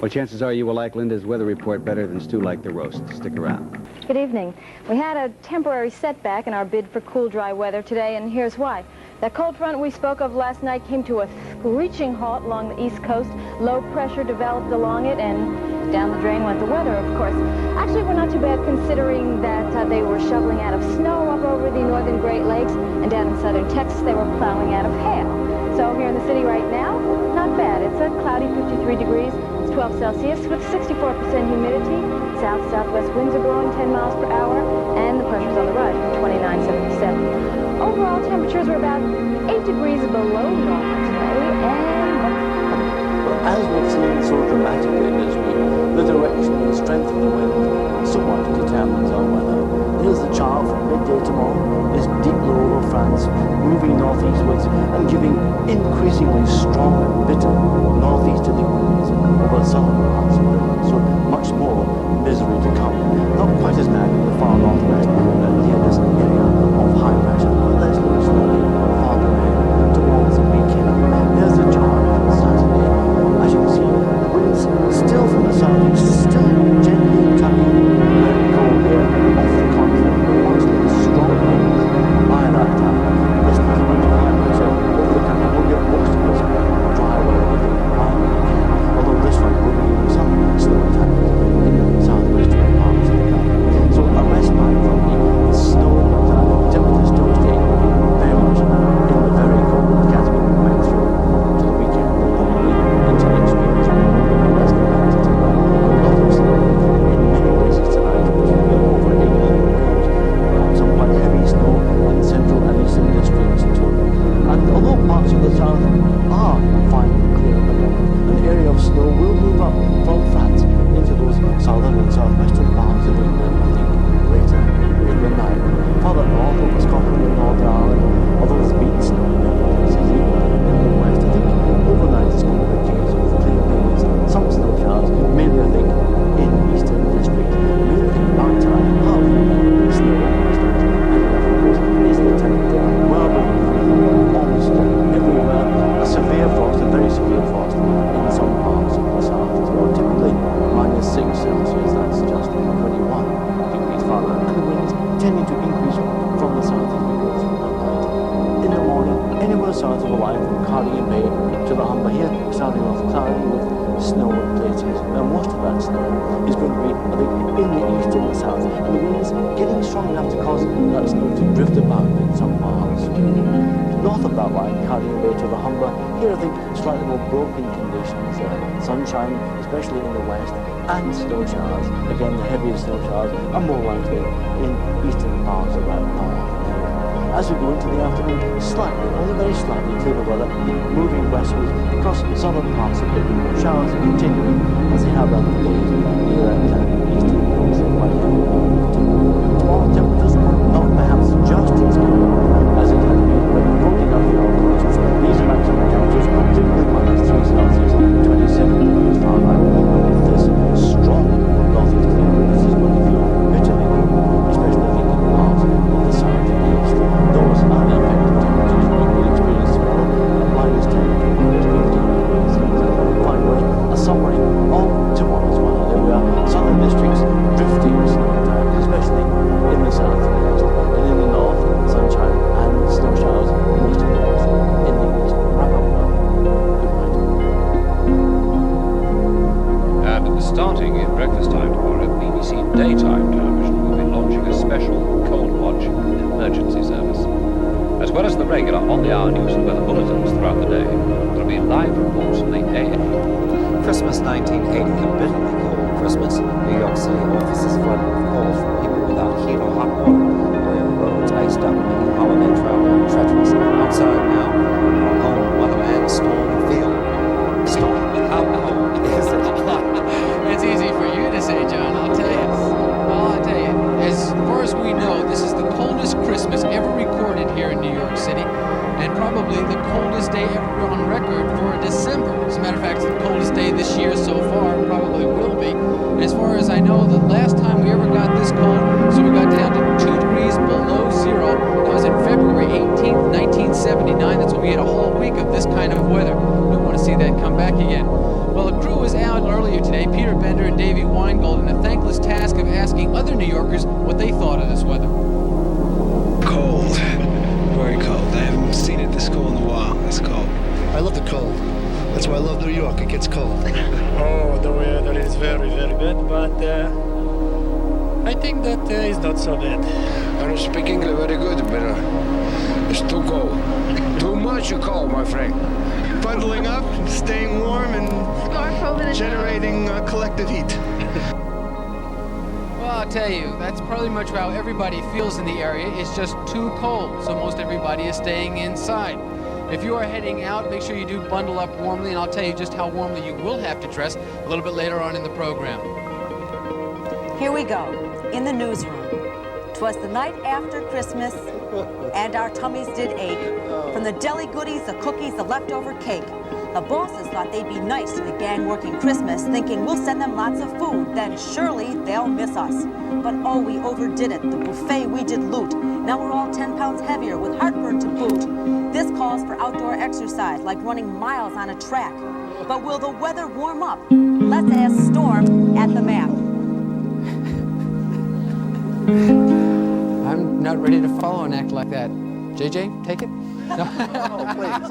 Well, chances are you will like Linda's weather report better than Stu liked the roast. Stick around. Good evening. We had a temporary setback in our bid for cool, dry weather today, and here's why. That cold front we spoke of last night came to a screeching halt along the east coast. Low pressure developed along it, and down the drain went the weather, of course. Actually, we're not too bad considering that they were shoveling out of snow up over the northern Great Lakes, and down in southern Texas they were plowing out of hail. So here in the city right now, not bad. It's a cloudy 53 degrees. 12 Celsius with 64% humidity. South-southwest winds are blowing 10 miles per hour, and the pressure's on the rise from 2977. Overall temperatures are about 8 degrees below normal today, and well, as we've seen so dramatically this week, the direction and strength of the wind somewhat determines our weather. Here's the chart from midday tomorrow. This deep low of France moving northeastwards and giving increasingly strong and bitter northeasterly winds over southern parts of Britain. So much more misery to come. Not quite as bad in the far northwest near this area of high pressure, but let's look slowly farther ahead towards the weekend. There's the chart for Saturday. As you can see, the winds still from the southeast, still gently tugging very cold air off the continent, much less strong winds by that time. Yes, the current of high pressure over the country will get most of us dry weather by the weekend, although this one will be some slow attacks in the southwestern parts of the country. So a respite from the snow, but temperatures still staying from Cardigan Bay to the Humber here, starting off cloudy with snow in places. Now most of that snow is going to be, I think, in the east and the south, and the winds getting strong enough to cause that snow to drift about in some parts. North of that line, Cardigan Bay to the Humber, here I think slightly more broken conditions, sunshine, especially in the west, and snow showers. Again, the heaviest snow showers are more likely in eastern parts of that north. As we go into the afternoon, slightly, only very slightly clearer weather, moving westwards across southern parts of Britain. Showers continuing as they have done for days near that kind of eastern coast and west. Tomorrow, temperatures not perhaps just as cold as it has been, but cold enough for our temperatures. These maximum temperatures typically -3 Celsius, 27 degrees Fahrenheit. With this strong northeast wind, this is going to feel bitterly cold, especially in the parts of the south and east. Those are the effective temperatures we will experience tomorrow, -10 to -15 degrees Celsius. Finally, a summary of tomorrow's weather. There we are, southern districts drifting snow at times, especially in the south and east, and in the north, sunshine and snow showers most of the north, in the east. Wrap up well. Good night. And starting in breakfast time tomorrow, BBC Daytime Television will be launching a special Cold Watch emergency service. As well as the regular on-the-hour news and weather bulletins throughout the day, there will be live reports from the AM. Christmas 1980, a bitterly cold Christmas. New York City offices flooded with calls from people without heat or hot water. Area roads iced up, making holiday travel treacherous. Outside now, our own weatherman, Storm Field. Storm, how cold is it? It's easy for you to say, John, I'll tell you. Well, I'll tell you, as far as we know, this is the coldest Christmas ever recorded here in New York City, and probably the coldest day ever on record for a December. As a matter of fact, it's the coldest day this year so far, probably will be. And as far as I know, the last time we ever got this cold, so we got down to 2 degrees below zero, that was in February 18th, 1979. That's when we had a whole week of this kind of weather. We want to see that come back again. Well, the crew was out earlier today, Peter Bender and Davey Weingold, in the thankless task of asking other New Yorkers what they thought of this weather. Cold. Very cold. I haven't seen it this cold in a while. It's cold. I love the cold. That's why I love New York. It gets cold. Oh, the weather is very, very bad, but I think that is not so bad. I don't speak English very good, but it's too cold. Too much cold, my friend. Bundling up, staying warm, and generating collective heat. Well, I'll tell you, that's probably much how everybody feels in the area. It's just too cold, so most everybody is staying inside. If you are heading out, make sure you do bundle up warmly, and I'll tell you just how warmly you will have to dress a little bit later on in the program. Here we go, in the newsroom. 'Twas the night after Christmas, and our tummies did ache. From the deli goodies, the cookies, the leftover cake. The bosses thought they'd be nice to the gang working Christmas, thinking we'll send them lots of food, then surely they'll miss us. But oh, we overdid it, the buffet we did loot. Now we're all 10 pounds heavier with heartburn to boot. This calls for outdoor exercise, like running miles on a track. But will the weather warm up? Let's ask Storm at the map. I'm not ready to follow an act like that. JJ, take it. No.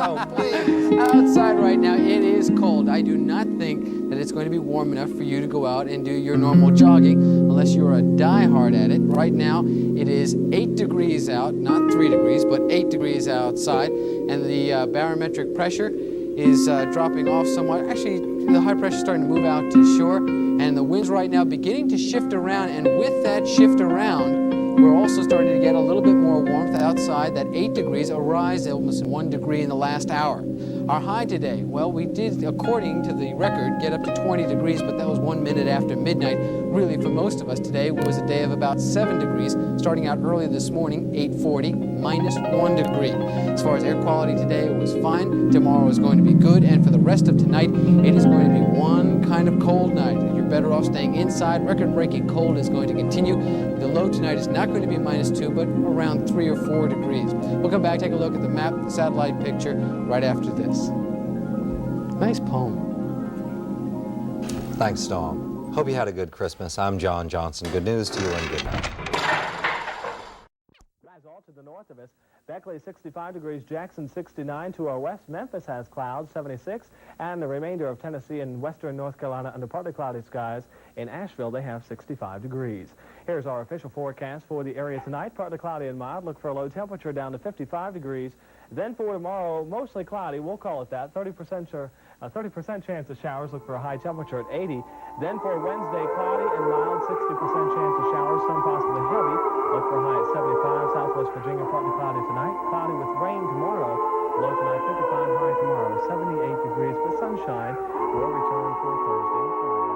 Oh, please. Outside right now, it is cold. I do not think that it's going to be warm enough for you to go out and do your normal jogging unless you're a diehard at it. Right now, it is 8 degrees out, not 3 degrees, but 8 degrees outside, and the barometric pressure is dropping off somewhat. Actually, the high pressure is starting to move out to shore, and the winds right now beginning to shift around, and with that shift around, we're also starting to get a little bit more warmth outside. That 8 degrees, a rise almost 1 degree in the last hour. Our high today, well, we did, according to the record, get up to 20 degrees, but that was 1 minute after midnight. Really, for most of us today, it was a day of about 7 degrees, starting out early this morning, 8:40, -1 degree. As far as air quality today, it was fine. Tomorrow is going to be good, and for the rest of tonight, it is going to be one kind of cold night. You're better off staying inside. Record-breaking cold is going to continue. The low tonight is not going to be -2, but around 3 or 4 degrees. We'll come back, take a look at the map, the satellite picture, right after this. Nice poem. Thanks, Storm. Hope you had a good Christmas. I'm John Johnson. Good news to you and good night. All to the north of us, Beckley 65 degrees, Jackson 69. To our west, Memphis has clouds, 76. And the remainder of Tennessee and western North Carolina under partly cloudy skies. In Asheville, they have 65 degrees. Here's our official forecast for the area tonight. Partly cloudy and mild. Look for a low temperature down to 55 degrees. Then for tomorrow, mostly cloudy. We'll call it that. 30% chance of showers. Look for a high temperature at 80. Then for Wednesday, cloudy and mild. 60% chance of showers, some possibly heavy. Look for a high at 75. Southwest Virginia, partly cloudy tonight. Cloudy with rain tomorrow. Low tonight, 55. High tomorrow, 78 degrees. But sunshine will return for Thursday and Friday.